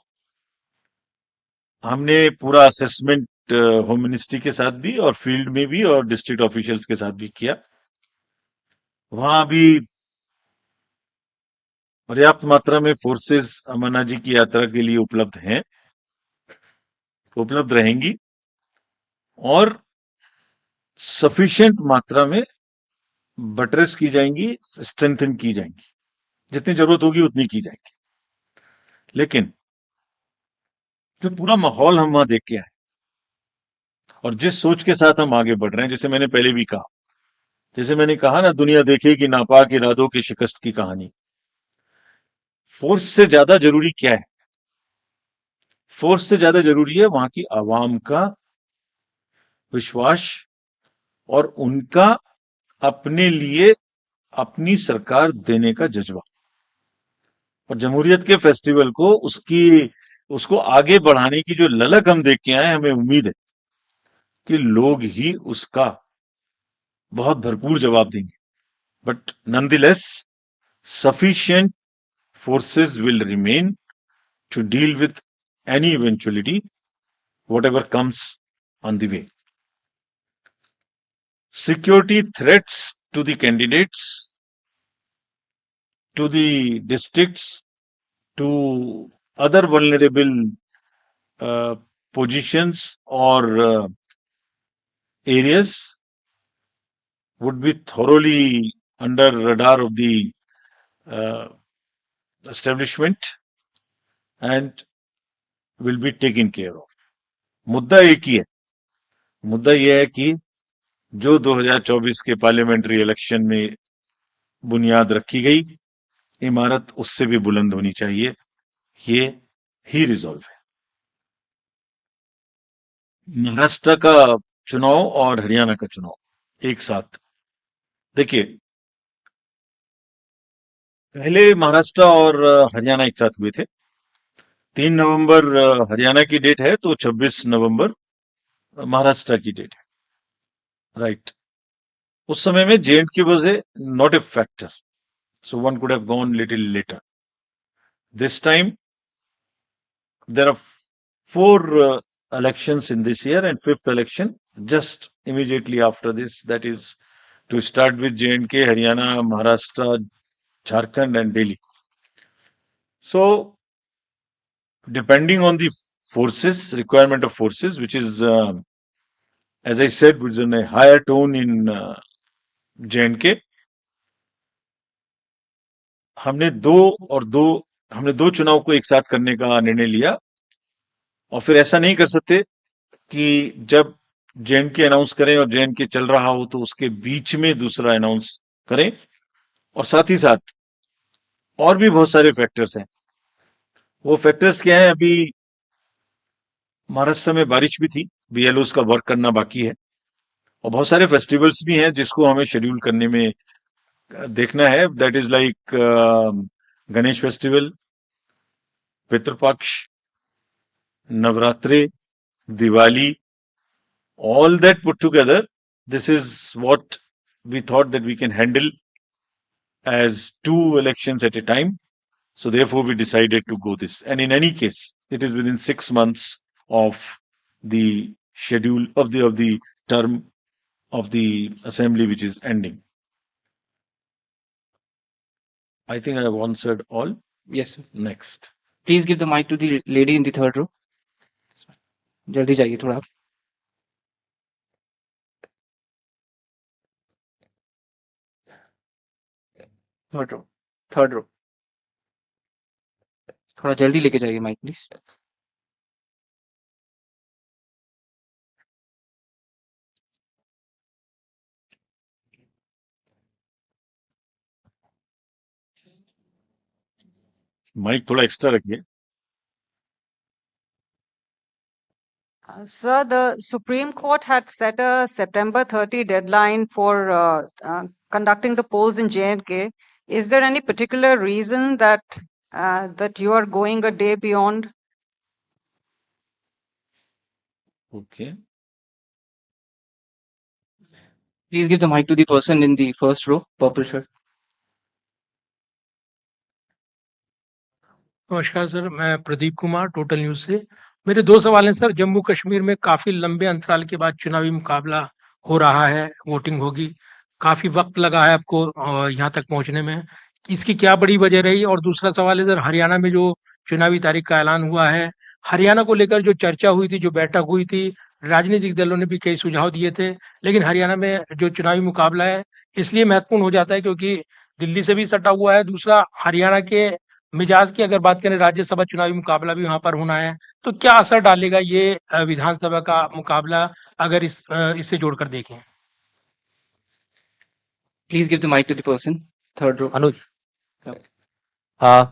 हमने पूरा असेसमेंट होम मिनिस्ट्री के साथ भी और फील्ड में भी और डिस्ट्रिक्ट ऑफिशियल्स के साथ भी किया। वहां भी पर्याप्त मात्रा में फोर्सेस अमरनाथ जी की यात्रा के लिए उपलब्ध हैं, उपलब्ध रहेंगी और सफिशिएंट मात्रा में बटरेस की जाएंगी, स्ट्रेंथन की जाएंगी, जितनी जरूरत होगी उतनी की जाएंगी। लेकिन जो पूरा माहौल हम वहां देख के आए और जिस सोच के साथ हम आगे बढ़ रहे हैं, जैसे मैंने पहले भी कहा जैसे मैंने कहा ना, दुनिया देखेगी नापाक इरादों की शिकस्त की कहानी। फोर्स से ज्यादा जरूरी क्या है? फोर्स से ज्यादा जरूरी है वहां की आवाम का विश्वास और उनका अपने लिए अपनी सरकार देने का जज्बा। और जमहूरियत के फेस्टिवल को उसको आगे बढ़ाने की जो ललक हम देख के आए, हमें उम्मीद है कि लोग ही उसका बहुत भरपूर जवाब देंगे। But nonetheless sufficient forces will remain to deal with any eventuality, whatever comes on the way. Security threats to the candidates, to the districts, to other vulnerable uh, positions or areas would be thoroughly under radar of the uh, establishment and will be taken care of. मुद्दा एक ही है, मुद्दा यह है कि जो 2024 के parliamentary election में बुनियाद रखी गई, इमारत उससे भी बुलंद होनी चाहिए। ये ही रिजॉल्व है। महाराष्ट्र का चुनाव और हरियाणा का चुनाव एक साथ देखिए। पहले महाराष्ट्र और हरियाणा एक साथ हुए थे। 3 नवंबर हरियाणा की डेट है, तो 26 नवंबर महाराष्ट्र की डेट है, राइट। उस समय में J&K was not a factor, so one could have gone little later. This time there are 4 elections in this year, and 5th election just immediately after this, that is to start with J&K, Haryana, Maharashtra, Jharkhand and Delhi. So depending on the forces, requirement of forces, which is as I said, which is in a higher tone in J&K, हमने दो चुनाव को एक साथ करने का निर्णय लिया। और फिर ऐसा नहीं कर सकते कि जब J&K अनाउंस करें और J&K चल रहा हो तो उसके बीच में दूसरा अनाउंस करें। और साथ ही साथ और भी बहुत सारे फैक्टर्स हैं। वो फैक्टर्स क्या है? अभी महाराष्ट्र में बारिश भी थी, BLOs का वर्क करना बाकी है, और बहुत सारे फेस्टिवल्स भी हैं जिसको हमें शेड्यूल करने में देखना है। That is like Ganesh festival, Pitrupaksha, Navratri, Diwali, all that put together, this is what we thought that we can handle as 2 elections at a time. So therefore we decided to go this. And in any case, it is within 6 months of the schedule of the term of the assembly, which is ending. I think I have answered all. Yes, sir. Next. Please give the mic to the lady in the third row. जल्दी जाइए थोड़ा आप। Third row थोड़ा जल्दी लेके जाइए mic please. Mic थोड़ा extra रखिए। Sir, the Supreme Court had set a September 30 deadline for conducting the polls in J&K. Is there any particular reason that you are going a day beyond? Okay. Please give the mic to the person in the first row, purple shirt. नमस्कार sir, मैं Pradeep Kumar total news से। मेरे 2 सवाल हैं sir. Jammu Kashmir में काफी लंबे अंतराल के बाद चुनावी मुकाबला हो रहा है, वोटिंग होगी, काफी वक्त लगा है आपको यहाँ तक पहुंचने में, इसकी क्या बड़ी वजह रही? और दूसरा सवाल है सर, हरियाणा में जो चुनावी तारीख का ऐलान हुआ है, हरियाणा को लेकर जो चर्चा हुई थी, जो बैठक हुई थी, राजनीतिक दलों ने भी कई सुझाव दिए थे, लेकिन हरियाणा में जो चुनावी मुकाबला है इसलिए महत्वपूर्ण हो जाता है क्योंकि दिल्ली से भी सटा हुआ है। दूसरा, हरियाणा के मिजाज की अगर बात करें, राज्यसभा चुनावी मुकाबला भी वहां पर होना है, तो क्या असर डालेगा ये विधानसभा का मुकाबला अगर इससे जोड़कर देखें? Please give the mic to the person. Third row. Anuj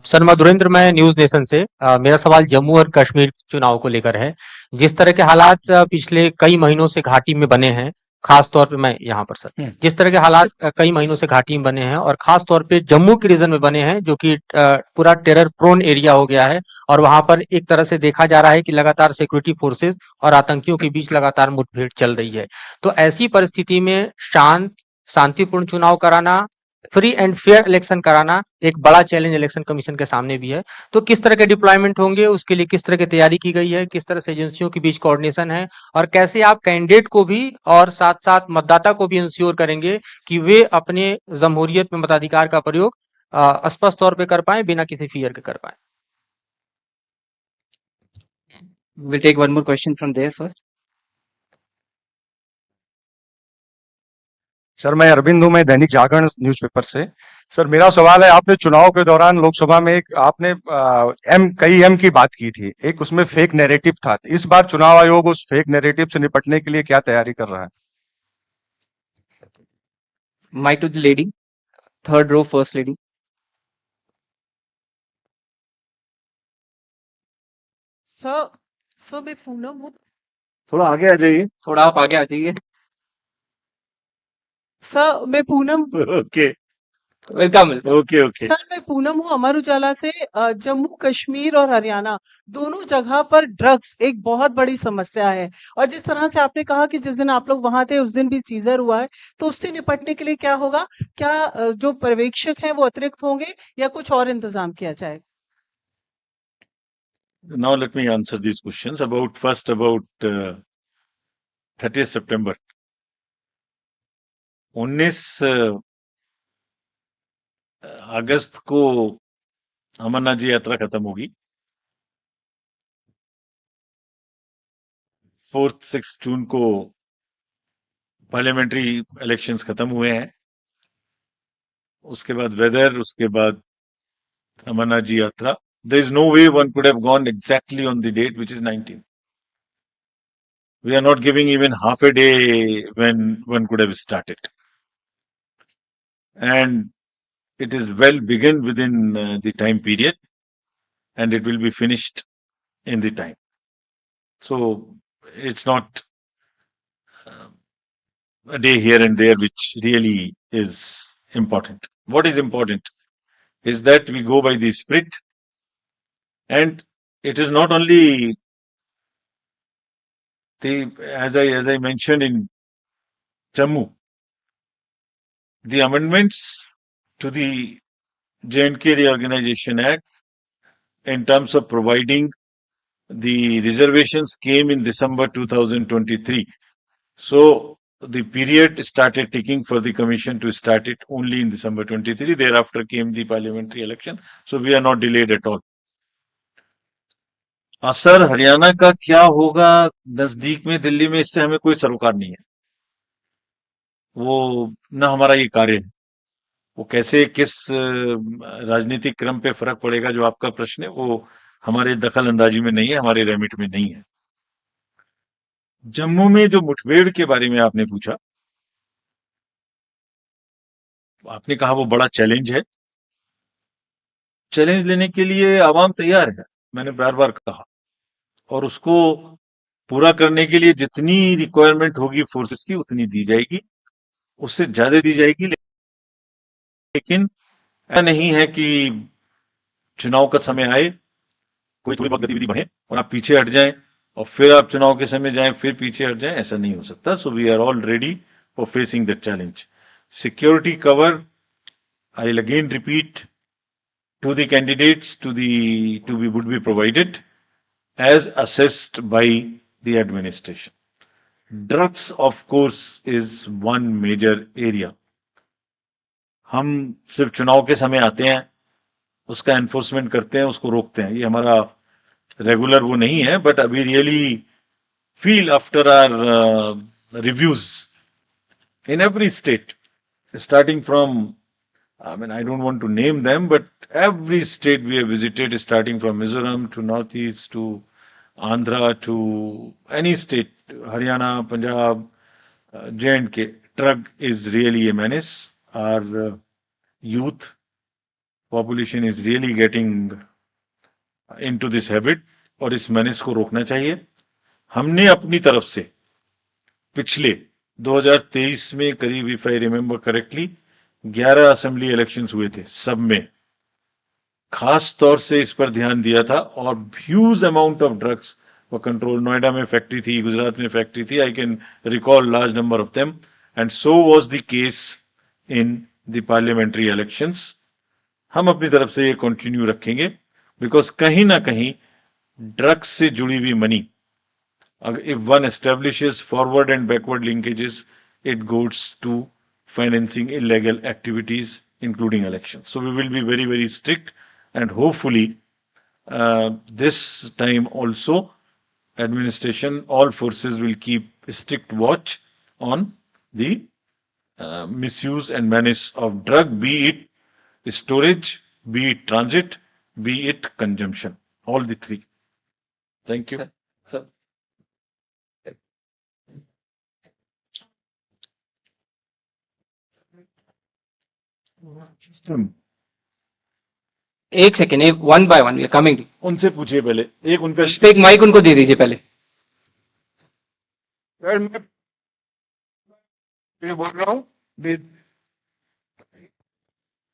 sir Madhurendra, मैं न्यूज नेशन से मेरा सवाल जम्मू और कश्मीर चुनाव को लेकर है। जिस तरह के हालात पिछले कई महीनों से घाटी में बने हैं, खास तौर पे मैं यहाँ पर सर, जिस तरह के हालात कई महीनों से घाटी में बने हैं और खास तौर पे जम्मू के रीजन में बने हैं, जो कि पूरा टेरर प्रोन एरिया हो गया है और वहां पर एक तरह से देखा जा रहा है कि लगातार सिक्योरिटी फोर्सेस और आतंकियों के बीच लगातार मुठभेड़ चल रही है। तो ऐसी परिस्थिति में शांतिपूर्ण चुनाव कराना, फ्री एंड फेयर इलेक्शन कराना एक बड़ा चैलेंज इलेक्शन कमीशन के सामने भी है। तो किस तरह के डिप्लॉयमेंट होंगे, उसके लिए किस तरह की तैयारी की गई है, किस तरह से एजेंसियों के बीच कोऑर्डिनेशन है और कैसे आप कैंडिडेट को भी और साथ साथ मतदाता को भी इंश्योर करेंगे कि वे अपने जमहूरियत में मताधिकार का प्रयोग स्पष्ट तौर पे कर पाए, बिना किसी फियर के कर पाए। We'll take one more question from there first. Sir मैं अरविंद हूं, मैं दैनिक जागरण न्यूज़पेपर से। सर मेरा सवाल है, आपने चुनाव के दौरान लोकसभा में एक आपने कई एम की बात की थी, एक उसमें फेक नैरेटिव था। इस बार चुनाव आयोग उस फेक नैरेटिव से निपटने के लिए क्या तैयारी कर रहा है? Mic to the lady. Third row, first lady. Sir मैं पूनम हूँ। थोड़ा आगे आ जाइए। थोड़ा आप आगे आ जाइए। सर मैं Poonam okay welcome. Okay okay. Sir मैं पूनम हूँ अमर उजाला से। जम्मू कश्मीर और हरियाणा दोनों जगह पर ड्रग्स एक बहुत बड़ी समस्या है और जिस तरह से आपने कहा कि जिस दिन आप लोग वहां थे उस दिन भी सीजर हुआ है, तो उससे निपटने के लिए क्या होगा? क्या जो पर्यवेक्षक हैं वो अतिरिक्त होंगे या कुछ और इंतजाम किया जाए? Now let me answer these questions. First about 30th September. 19 अगस्त को अमरनाथ जी यात्रा खत्म होगी। 4-6 जून को पार्लियामेंट्री इलेक्शंस खत्म हुए हैं। उसके बाद वेदर, उसके बाद अमरनाथ जी यात्रा। There is no way one could have gone exactly on the date, which is 19th. We are not giving even half a day when one could have started. And it is well begin within the time period and it will be finished in the time. So it's not a day here and there which really is important. What is important is that we go by the spirit, and it is not only as I mentioned in Jammu, the amendments to the J&K Reorganization Act in terms of providing the reservations came in December 2023. So the period started ticking for the commission to start it only in December 23. Thereafter came the parliamentary election. So we are not delayed at all. Sir Haryana का क्या होगा नजदीक में, दिल्ली में, इससे हमें कोई सरोकार नहीं है। वो ना हमारा ये कार्य है। वो कैसे किस राजनीतिक क्रम पे फर्क पड़ेगा, जो आपका प्रश्न है, वो हमारे दखल अंदाजी में नहीं है, हमारे रेमिट में नहीं है। जम्मू में जो मुठभेड़ के बारे में आपने पूछा, आपने कहा वो बड़ा चैलेंज है। चैलेंज लेने के लिए आवाम तैयार है, मैंने बार बार कहा, और उसको पूरा करने के लिए जितनी रिक्वायरमेंट होगी फोर्सेस की उतनी दी जाएगी, उससे ज्यादा दी जाएगी। लेकिन ऐसा नहीं है कि चुनाव का समय आए, कोई थोड़ी बहुत गतिविधि बढ़े और आप पीछे हट जाएं और फिर आप चुनाव के समय जाएं फिर पीछे हट जाएं, ऐसा नहीं हो सकता। So we are all ready for facing that challenge. Security cover, I will again repeat, to the candidates would be provided as assessed by the administration. Drugs, of course, is one major area. हम सिर्फ चुनाव के समय आते हैं, उसका enforcement करते हैं, उसको रोकते हैं, ये हमारा रेगुलर वो नहीं है। But we really feel after our reviews in every state, starting from, I don't want to name them, but every state we have visited, starting from Mizoram to Northeast to Andhra to any state, Haryana, Punjab, J&K, drug is really a menace. our youth population is really getting into this habit और इस manage को रोकना चाहिए। हमने अपनी तरफ से पिछले 2023 में करीब, if I remember correctly, 11 assembly elections हुए थे, सब में खास तौर से इस पर ध्यान दिया था और huge amount of drugs for control. Noida में फैक्ट्री थी, गुजरात में फैक्ट्री थी, I can recall large number of them, and so was the case in the parliamentary elections. हम अपनी तरफ से ये कंटिन्यू रखेंगे, बिकॉज कहीं ना कहीं ड्रग्स से जुड़ी हुई money, if one establishes forward and backward linkages, it goes to financing illegal activities, including elections. So we will be very, very strict, and hopefully this time also administration, all forces will keep a strict watch on the misuse and menace of drug, be it storage, be it transit, be it consumption, all the three. Thank you. Sir. एक second, एक one by one coming. उनसे पूछिए पहले, एक उनका एक mic उनको दे दीजिए पहले। सर मैं बोल रहा हूँ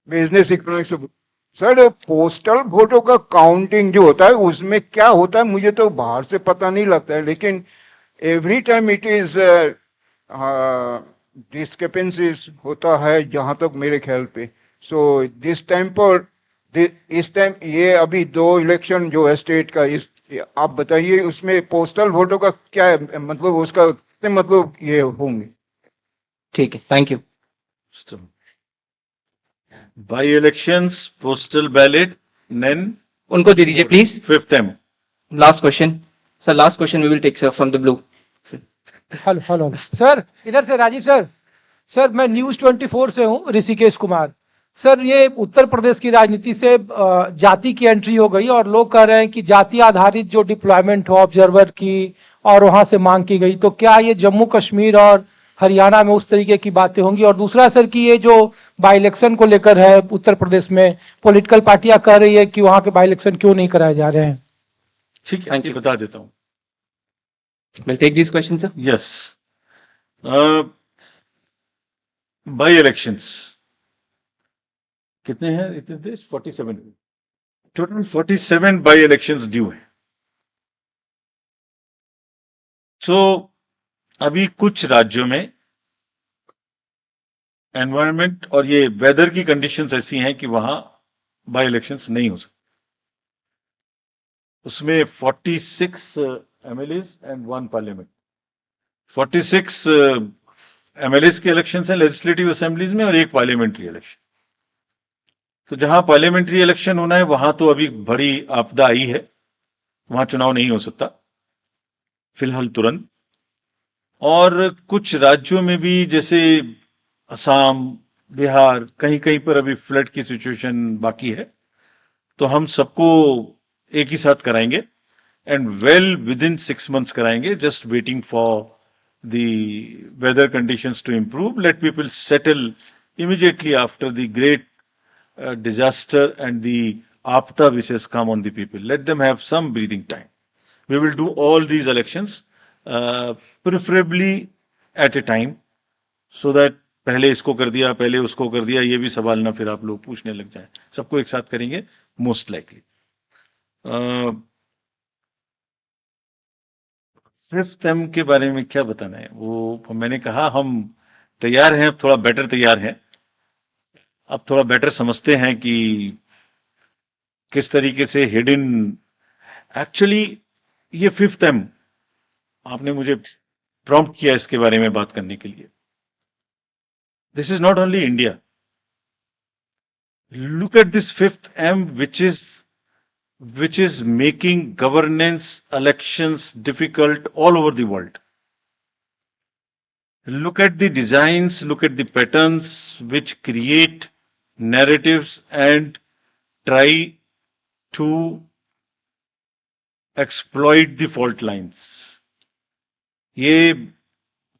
बिजनेस इकोनॉमिक्स से। सर पोस्टल वोटों का काउंटिंग जो होता है उसमें क्या होता है मुझे तो बाहर से पता नहीं लगता है, लेकिन every time it is discrepancies होता है जहां तक मेरे ख्याल पे। सो दिस टाइम पर इस टाइम ये अभी 2 इलेक्शन जो है स्टेट का, इस आप बताइए उसमें पोस्टल वोटों का क्या है, मतलब उसका मतलब ये होंगे। ठीक है, thank you. By elections, postal ballot, then उनको दे दीजिए please. 5th M. Last question sir, last question we will take sir from the blue. Hello hello sir, इधर से राजीव सर। सर मैं न्यूज 24 से हूँ, ऋषिकेश कुमार। सर ये उत्तर प्रदेश की राजनीति से जाति की एंट्री हो गई और लोग कह रहे हैं कि जाति आधारित जो डिप्लॉयमेंट हो ऑब्जर्वर की और वहां से मांग की गई, तो क्या ये जम्मू कश्मीर और हरियाणा में उस तरीके की बातें होंगी? और दूसरा सर कि ये जो बाई इलेक्शन को लेकर है उत्तर प्रदेश में, पॉलिटिकल पार्टियां कह रही है कि वहां के बाई इलेक्शन क्यों नहीं कराए जा रहे हैं? ठीक है, बता देता हूँ। We'll take these questions, sir. Yes. By elections कितने हैं इतने देश? 47 टोटल 47 बाई इलेक्शंस ड्यू है। सो अभी कुछ राज्यों में एनवायरनमेंट और ये वेदर की कंडीशंस ऐसी हैं कि वहां बाई इलेक्शंस नहीं हो सकते। उसमें 46 MLAs एंड 1 पार्लियामेंट। 46 MLAs के इलेक्शंस हैं लेजिस्लेटिव असेंबलीज में और 1 पार्लियामेंट्री इलेक्शन। तो जहां पार्लियामेंट्री इलेक्शन होना है वहां तो अभी बड़ी आपदा आई है, वहां चुनाव नहीं हो सकता फिलहाल तुरंत। और कुछ राज्यों में भी जैसे असम, बिहार, कहीं कहीं पर अभी फ्लड की सिचुएशन बाकी है, तो हम सबको एक ही साथ कराएंगे and well within 6 months कराएंगे, just waiting for the weather conditions to improve. Let people settle immediately after the great disaster and the apta which has come on the people. Let them have some breathing time. We will do all these elections preferably at a time so that पहले इसको कर दिया, पहले उसको कर दिया, ये भी सवाल ना फिर आप लोग पूछने लग जाएं। सबको एक साथ करेंगे मोस्ट लाइकली। 5th M के बारे में क्या बताना है, वो मैंने कहा हम तैयार हैं, थोड़ा बेटर तैयार हैं, अब थोड़ा बेटर समझते हैं कि किस तरीके से हिडन। एक्चुअली ये 5th M आपने मुझे प्रॉम्प्ट किया इसके बारे में बात करने के लिए। This is not only India. Look at this 5th M which is making governance elections difficult all over the world. Look at the designs, look at the patterns which create narratives and try to exploit the fault lines. ये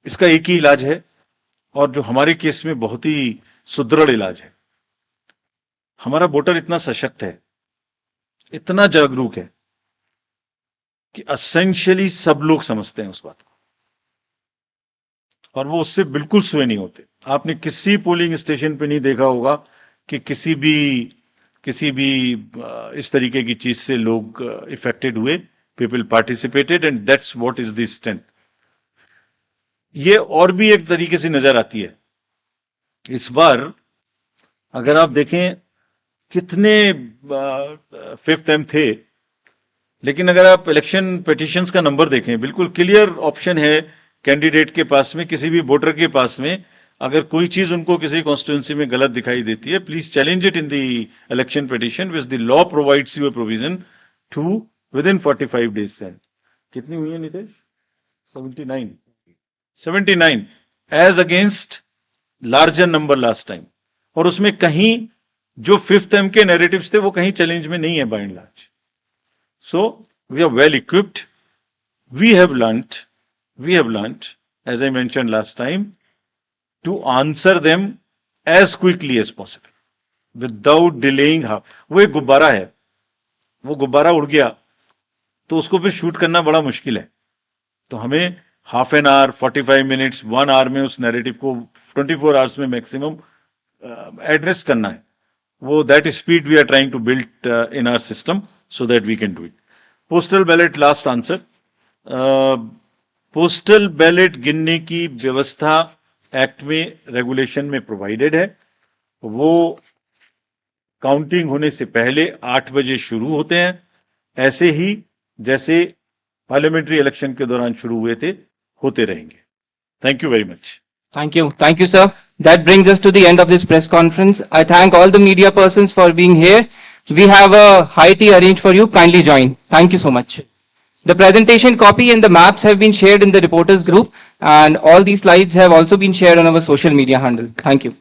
इसका एक ही इलाज है और जो हमारे case में बहुत ही सुदृढ़ इलाज है। हमारा वोटर इतना सशक्त है, इतना जागरूक है कि असेंशियली सब लोग समझते हैं उस बात को और वो उससे बिल्कुल स्वय नहीं होते। आपने किसी पोलिंग स्टेशन पे नहीं देखा होगा कि किसी भी इस तरीके की चीज से लोग इफेक्टेड हुए। People participated and that's what is the strength. ये और भी एक तरीके से नजर आती है। इस बार अगर आप देखें कितने 5th एम थे, लेकिन अगर आप इलेक्शन पिटिशंस का नंबर देखें, बिल्कुल क्लियर ऑप्शन है कैंडिडेट के पास में, किसी भी वोटर के पास में। अगर कोई चीज उनको किसी कॉन्स्टिट्यूंसी में गलत दिखाई देती है, please challenge it in the election petition which the law provides you a provision to within 45 days send. कितनी हुई है Nitish? 79 as against larger number last time. और उसमें कहीं जो 5th एम के नैरेटिव्स थे वो कहीं चैलेंज में नहीं है by and large. So we are well equipped. We have learnt, as I mentioned last time, to answer them as quickly as possible without delaying. वो एक गुब्बारा है, वो गुब्बारा उड़ गया तो उसको फिर शूट करना बड़ा मुश्किल है। तो हमें half an hour, 45 minutes, 1 hour में उस नैरेटिव को 24 आवर्स में मैक्सिमम एड्रेस करना है। वो that speed we are trying to build in our system so that we can do it. Postal ballot, last answer. Postal ballot गिनने की व्यवस्था एक्ट में, रेगुलेशन में प्रोवाइडेड है। वो काउंटिंग होने से पहले 8 बजे शुरू होते हैं, ऐसे ही जैसे पार्लियामेंट्री इलेक्शन के दौरान शुरू हुए थे, होते रहेंगे। Thank you very much. Thank you, sir. That brings us to the end of this press conference. I thank all the media persons for being here. We have a high tea arranged for you. Kindly join. Thank you so much. The presentation copy and the maps have been shared in the reporters group, and all these slides have also been shared on our social media handle. Thank you.